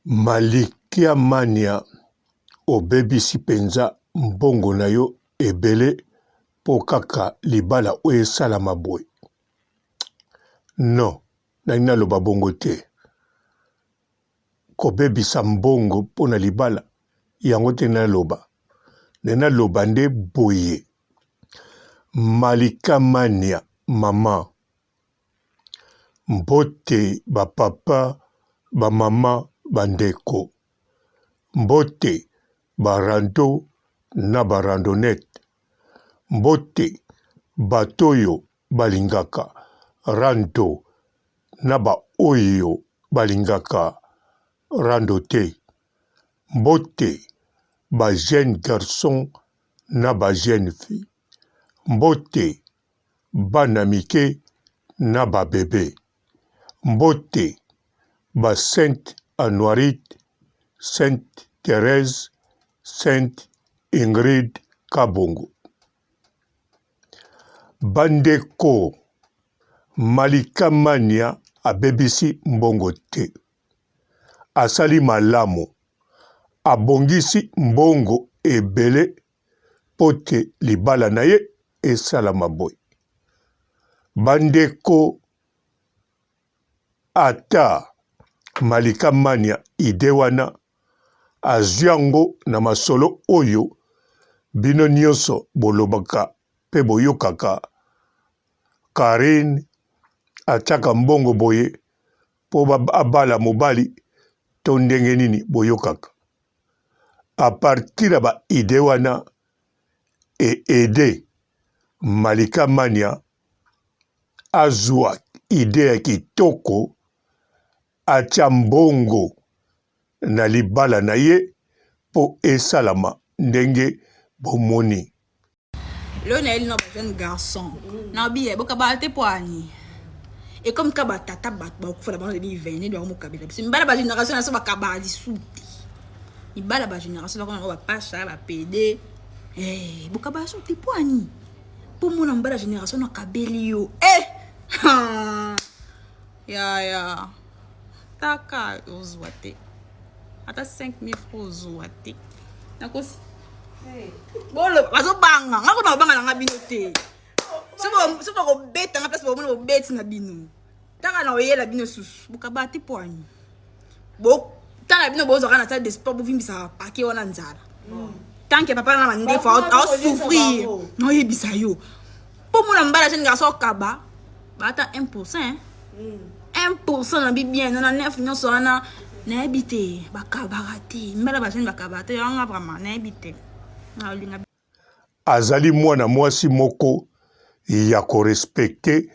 Malikia Mania obebisi penza mbongo na yo ebele po kaka libala oyo esalama boye. Non, nani naloba bongo te. Kobebisa mbongo po na libala yango te naloba. Naloba nde boye. Malika Mania mama. Mbote bapapa bamama bandeko. Mbote barando na barandonete. Mbote batoyo balingaka rando na ba oyo balingaka rando te. Mbote ba jeune garçon na ba jeune fille. Mbote bana mike na ba bébé. Mbote ba Sainte Anuarite, Sainte Thérèse, Sainte Ingrid Kabongo. Bandeko Malika Mania abebisi mbongo te. Asali malamu. Abongisi mbongo ebele pote libala na ye esalama boy. Bandeko ata Malika Mania ide wana azyango na masolo oyo bino nyonso bolobaka pe boyokaka. Karine ataka mbongo boye po abala mobali to ndenge nini boyokaka. A partir ba ide wana ede Malika Mania azwa ide ya kitoko atia mbongo na libala na ye po esalama ndenge bomoni. Le Naël n'a pas un garçon. N'a bien, beaucoup de poignées. Et comme kaba tata bat beaucoup faut la bande de venir de mon cabine. C'est une belle génération ça va kabali souti. Une belle génération on va pas ça va pédé. Eh, beaucoup de souti poignées. Pour mon belle génération on kabeli yo. Eh. Ya. Taka ozwate. Ata 5000 francs ozwate. Nakos bolo bazo banga ngako na banga na bino te sobo ko beta na place bo mo beti na bino taka na oyela bino susu bukabati poani bo tala bino bozo kana salle de sport bo vimbisa pake wana nzala tant que papa na mande fo a souffrir no yebisa yo po mo na mbala jeune garçon kaba bata 1% 1% na bien na 9 nyonso wana na ebite bakabati mbala ba jeune bakabati yanga vraiment na ebite. Azali mwana mwasi moko ya korespecte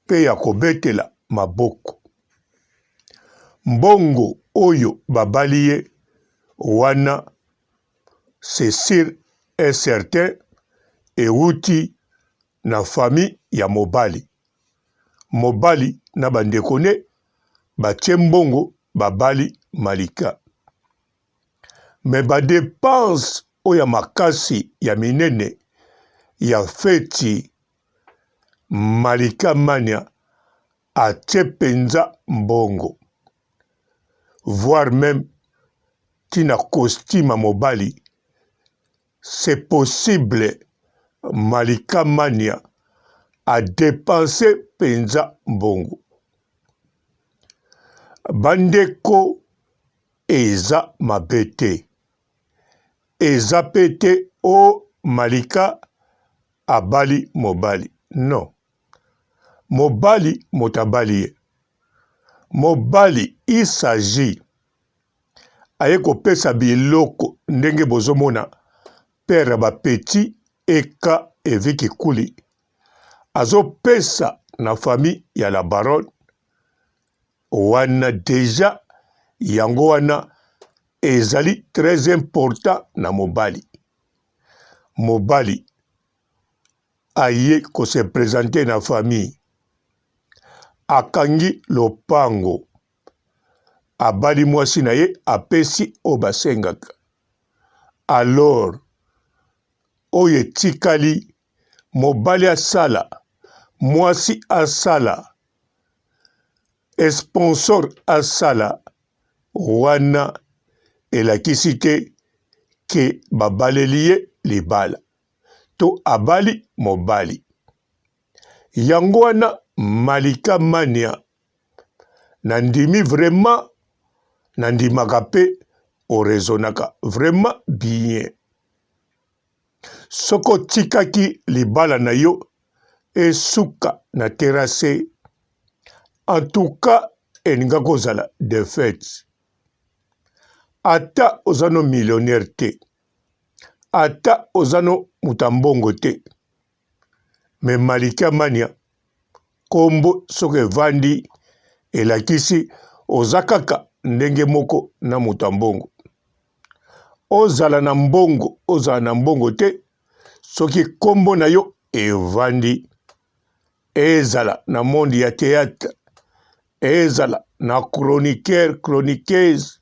pe ya kobetela maboko. Mbongo oyo babali ye wana c'est sûr et certain euti na famille ya mobali. Mobali na bandeko ne batie mbongo babali Malika. Me ba dépense oya makasi ya minene ya feti Malika Mania atie penza mbongo. Voire même tina costume mobali. C'est possible Malika Mania a dépensé penza mbongo. Bandeko eza mabete. Eza pete o Malika abali mobali. Non. Mobali motabali. Mobali il s'agit ayeko pesa biloko ndenge bozomona père ba petit eka eviki kuli. Azo pesa na famille ya la baronne wana deja yango wana ezali très important na mobali. Mobali aye ko se présenter na famille. Akangi lopango. Abali mwasi na ye apesi obasengaka. Alors oye tikali mobali asala mwasi asala sponsor asala wana elakisi te ke babaleli ye libala to abali mobali. Yango wana Malika Mania nandimi vraiment nandimaka pe orezonaka vraiment bien. Soko tikaki libala na yo esuka na terrasse, en tout cas eninga kozala de fait. Ata ozano millionnaire te, ata ozano mutambongo te, me Malika Mania kombo soko evandi elakisi ozakaka ndenge moko na mutambongo. Ozala na mbongo, ozala na mbongo te, soki kombo na yo evandi, ezala na monde ya théâtre, ezala na chroniqueur, chroniqueuse,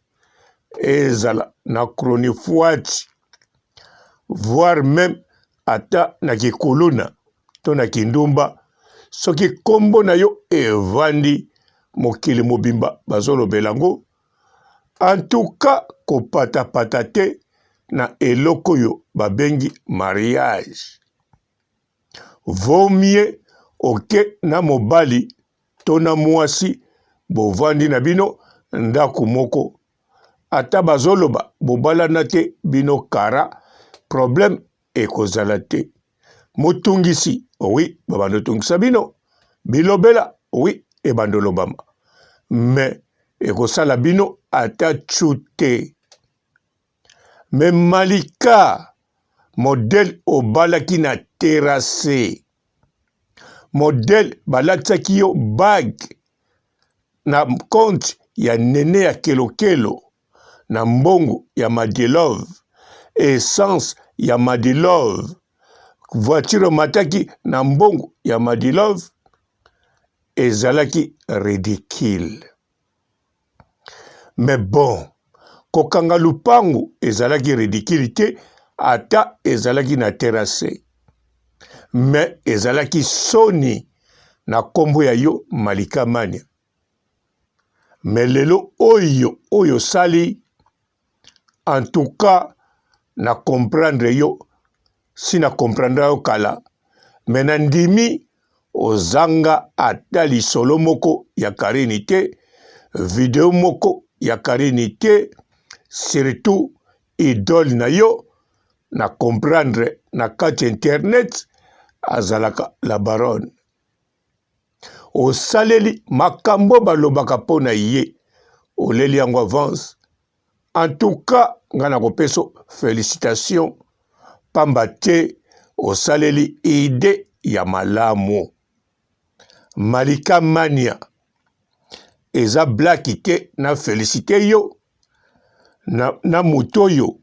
ezala na chronifuati, voire même ata na kikuluna to na kindumba, soki kombo na yo evandi, mokili mobimba bazolobela ngo, en tout cas kopata-pata te na eloko yo babengi mariage. Vaut mieux oke na mobali to na mwasi bovandi na bino ndako moko, ata bazoloba bobalana te bino kara, problème ekozala te. Motungisi, oui, babando tungisa bino, bilobela, oui, ebando lobama. Mais ekosala bino ata chute. Mais Malika, modèle obalaki na terrasse, modèle balataki yo bag na compte ya nene ya kelokelo, na mbongo ya Madelove, essence ya Madelove, voiture mataki na mbongo ya Madelove, ezalaki ridicule. Mais bon, kokanga lupangu ezalaki ridicule te, ata ezalaki na terrasse. Mais ezalaki soni na kombo ya yo Malika Mania. Mais lelo oyo sali, en tout cas na comprendre yo, si na comprendre yo kala, mais nandimi ozanga ata lisolo moko ya karini te, video moko ya karini te, surtout idole na yo, na comprendre na kati internet, azalaka la baronne. Osaleli makambo balobaka pona ye, oleli yango avance. En tout cas, ngana kopeso félicitations, pamba te osaleli ide ya malamu. Malika Mania eza blaki te na félicité yo, na moto yo,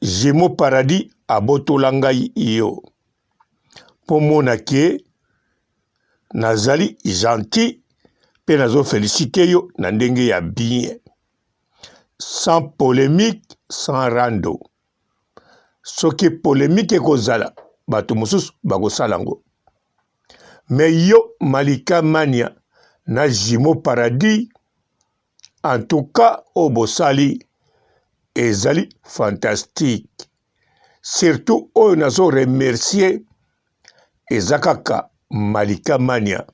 Jimo Paradis abotola ngai yo. Pomona ke nazali gentil, pe nazo félicité yo na ndenge ya bien. Sans polémique, sans rando. Soki polémique ekozala, bato mosusu bakosala ngo. Mais yo Malika Mania na Jimo Paradis, en tout cas obosali ezali fantastique. Surtout oyo nazo remercier ezakaka Malika Mania.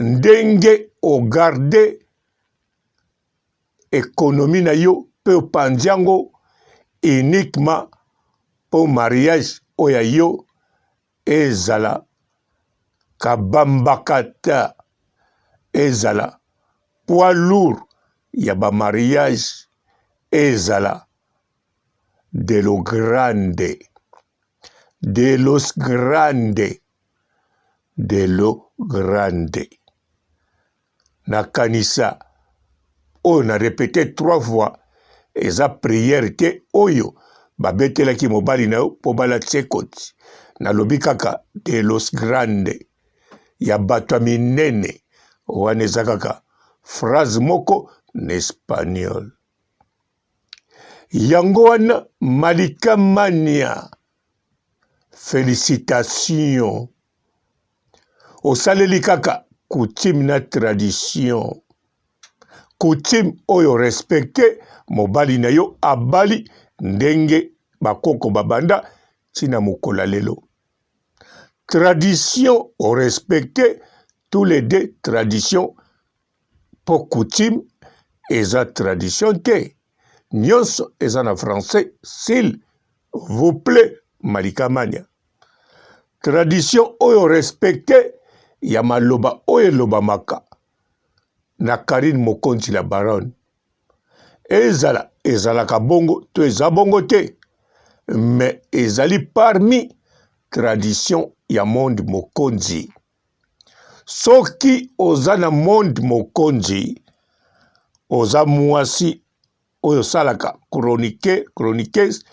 Ndenge o garde économie na yo pe opandiango uniquement pour mariage oya yo ezala kabambakata, ezala poids lourd ya ba mariage, ezala de lo grande, de los grande, de lo grande. Nakanisa oyo na répété 3 fois, eza prière te oyo babetelaki mobali na yo po balatise koti. Nalobi kaka de los grande, ya bato ya minene, wana eza kaka phrase moko na espagnol. Yango wana Malika Mania, félicitations. Osaleli kaka coutume na tradition. coutume oyo respecte mobali na yo abali ndenge bakoko babanda tina mokola lelo. Tradition au respecter tous les deux traditions pour coutume eza tradition te. Nyonso eza na français s'il vous plaît Malika Mania. Tradition oyo respecter ya maloba oyo lobamaka na Karine Mokonzi la baronne. Ezalaka bongo to eza bongo te, mais ezali parmi tradition ya monde Mokonzi. Soki oza na monde Mokonzi, oza mwasi oyo salaka chroniqueuse,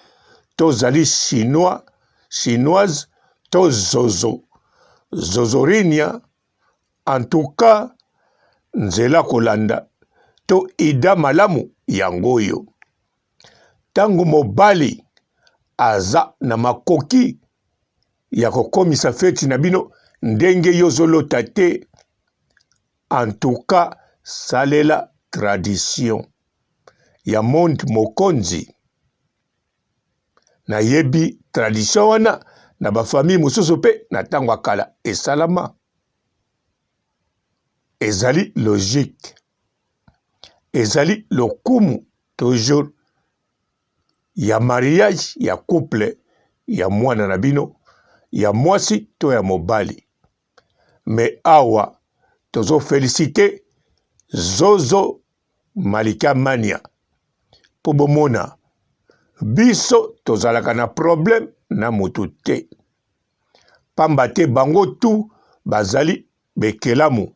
to zali chinoise, to zozorinia, en tout cas, nzela kolanda, to ida malamu yangoyo. Tangu mobali aza na makoki ya kokomisa feti na bino ndenge yozolota te, en tout cas, salela tradition ya monde Mokonzi. Na yebi tradition wana na ba famille mosusu pe na tango akala esalama. Ezali logique. Ezali lokumu toujours ya mariage ya couple ya mwana na bino ya mwasi to ya mobali. Mais awa tozo féliciter Zozo Malika Mania po bomona biso tozalaka na problème na mutu te. Pamba te bango tu bazali bekelamu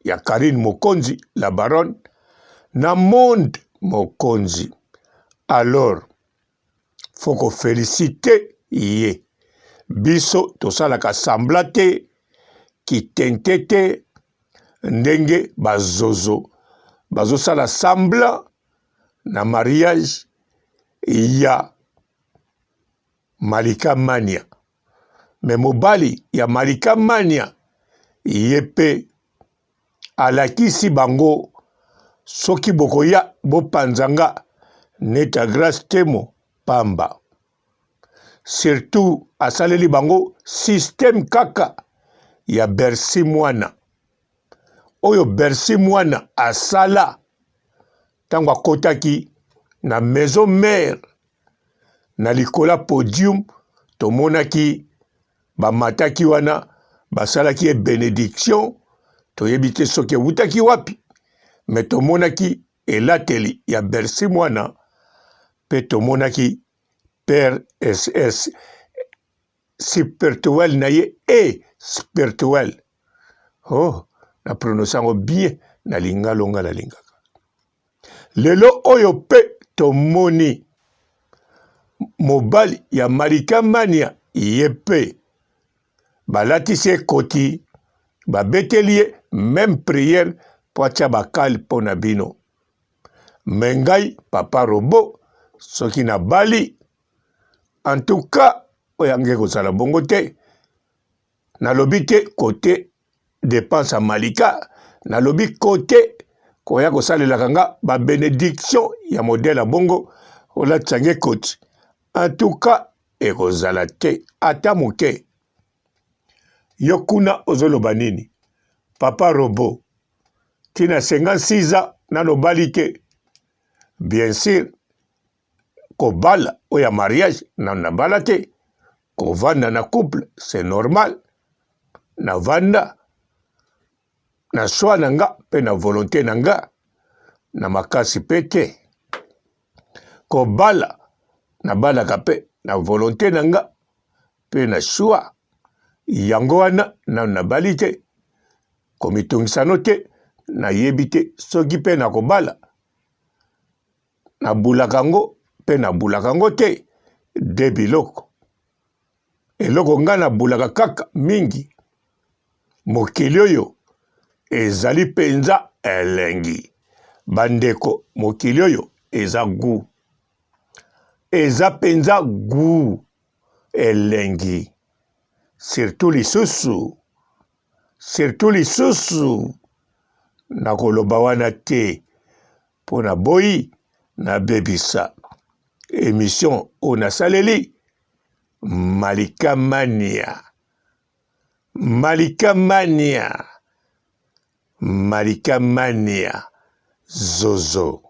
ya Karine Mokonzi la baronne na monde Mokonzi. Alors faut ko féliciter ye. Biso tosalaka sambla te, kitente te, ndenge bazo sala sambla na mariage ya Malika Mania. Mais mobali ya Malika Mania yepe alakisi bango soki bokoya bopanzanga neta grâce temo pamba. Surtout asaleli bango système kaka ya Bercy mwana. Oyo Bercy mwana asala tango akotaki na maison mère na likola podium tomonaki bamataki wana basalaki e bénédiction toyebi te soki ewutaki wapi, mais tomonaki elateli ya Bercy mwana pe tomonaki père SS spirituel na ye e spirituel. Oh, na prononçango bien na lingalonga na lingaka. Lelo oyo pe tomoni mobali ya Malika Mania yepe balatisi koti babeteli même prière po atia bakali po na bino. Mengai papa Robo soki na bali en tout cas oyange kozala bongo te. Nalobi te côté dépense à Malika, nalobi côté koya kosalelaka nga ba bénédiction ya modèle bongo ola tsange koti. En tout cas ekozala te ata moke. Yokuna ozoloba nini? Papa Robo tina 56 ans nano bali te. Bien sûr kobala oya mariage na bala te. Kovanda na couple c'est normal. Na vanda na choix nanga pe na volonté nanga na makasi pete. Kobala na bala kape na volonté nanga pe na choix. Yango wana na bali te. Komitungisano te na yebite soki pe na kobala. Na bulakango pe na bulakango te. De biloko. Eloko nga na bulaka kaka mingi. Mokili oyo ezali penza elengi. Bandeko mokili oyo eza gu. Eza penza gu elengi. Surtout lisusu na koloba wana te. pona boyi na bebisa émission on a saleli Malika Mania Zozo.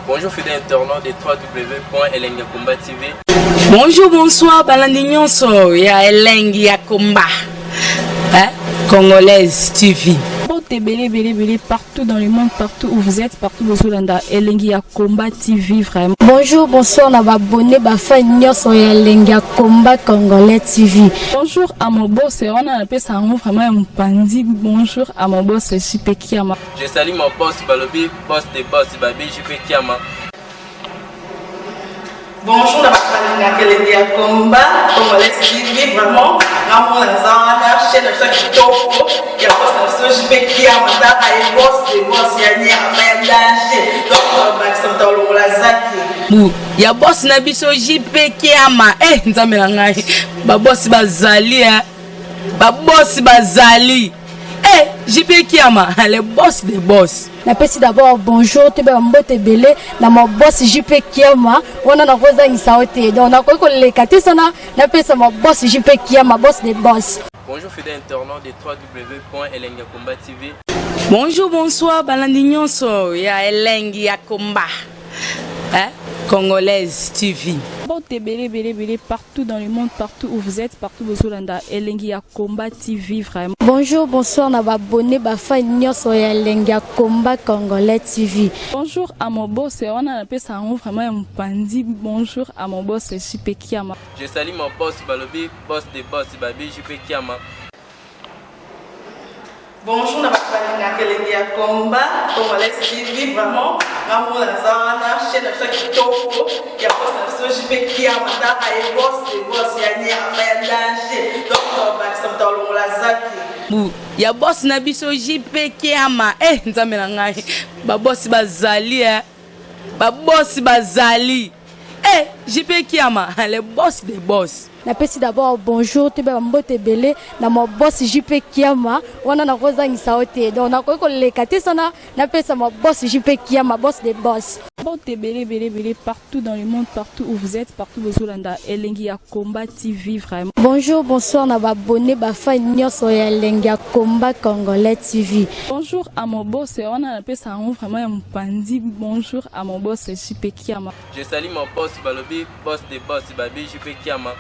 Bonjour fidèles internautes de www.elengiakomba TV. Bonjour, bonsoir, Balandignon ya Elengi ya Komba, Congolaise TV. Belé partout dans le monde, partout où vous êtes, partout où vous êtes, Elengi ya Komba TV vraiment. Bonjour, bonsoir, on a abonné Bafa Nyos ya Elengi ya Komba Congolais TV. Bonjour à mon boss, on a appelé ça vraiment un pandi. Bonjour à mon boss, JP Kiama. Je salue mon boss Balobi, boss des boss Babi, JP Kiama. Bonjour, la Elengi ya Komba Congolais TV vraiment. Ramon Lazana, chaîne de chaque topo, il y a boss de JP Kiama, et boss des boss, il y a un danger. Donc, Maxime Talon Lazaki. Il y a boss Nabiso JP Kiama, nzambe na ngai. Ba boss bazali, ba boss bazali. JP Kiama, le boss des boss. Napesi d'abord bonjour, tu peux mbote belé, na mon boss JP Kiama, on a na rosa insaote. Donc na ko le katisana, napesi mon boss JP Kiama, boss des boss. Bonjour fidèles internautes de www.elengiakomba TV. Bonjour, bonsoir, Balandignon ya Elengi ya Komba, Congolaise TV. Belé partout dans le monde, partout où vous êtes, partout où vous êtes, Elengi ya Komba TV vraiment. Bonjour, bonsoir, on a abonné Bafa Nyos ya Elengi ya Komba Congolais TV. Bonjour à mon boss, on a appelé ça vraiment un pandi. Bonjour à mon boss, JP Kiama. Je salue mon boss Balobi, boss des boss Babi, JP Kiama. Bonjour, la Elengi ya Komba Congolais TV vraiment. Ramon Lazana, chaîne de chaque topo, il y a boss de JP Kiama, et boss des boss, il y a un danger. Donc, Maxime Talon Lazaki. Il y a boss Nabiso JP Kiama, nzambe na ngai. Ba boss bazali, ba boss bazali. Eh, JP Kiama, le boss des boss. Napesi d'abord bonjour te ba mbote belé na mo boss JP Kiama wana na kozangisa ote donc na ko lekate sana napesa mo boss JP Kiama boss des boss. Mbote belé partout dans le monde, partout où vous êtes, partout où vous êtes, Elengi ya Combat TV vraiment. Bonjour, bonsoir na ba abonné ba fan nyonso ya Elengi ya Combat Congolais TV. Bonjour à mon boss, on a appelé ça vraiment un pandi. Bonjour à mon boss JP Kiama. Je salue mon boss Balobi, boss des boss, Babi JP Kiama.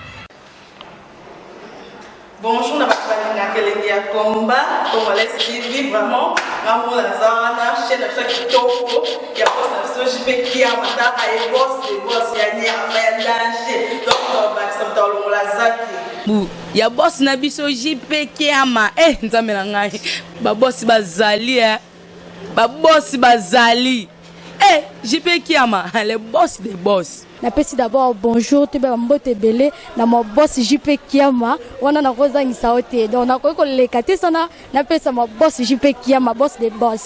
Bonjour, na bakalina Elengi ya Combat Congolais TV vraiment ngamu na zana chaîne na kitoko ya boss na JP Kiama ta ay boss de boss ya nya ya danger donc ba samtalo la zaki Bu, ya boss na biso JP Kiama. Eh, nzambe na ngai. Ba boss bazali Ba boss bazali. Eh, JP Kiama, le boss des boss. Napesi d'abord bonjour te ba mbote belé na mo boss JP Kiama wana na kozangisa ote donc na ko lekate sana napesa mo boss JP Kiama boss des boss.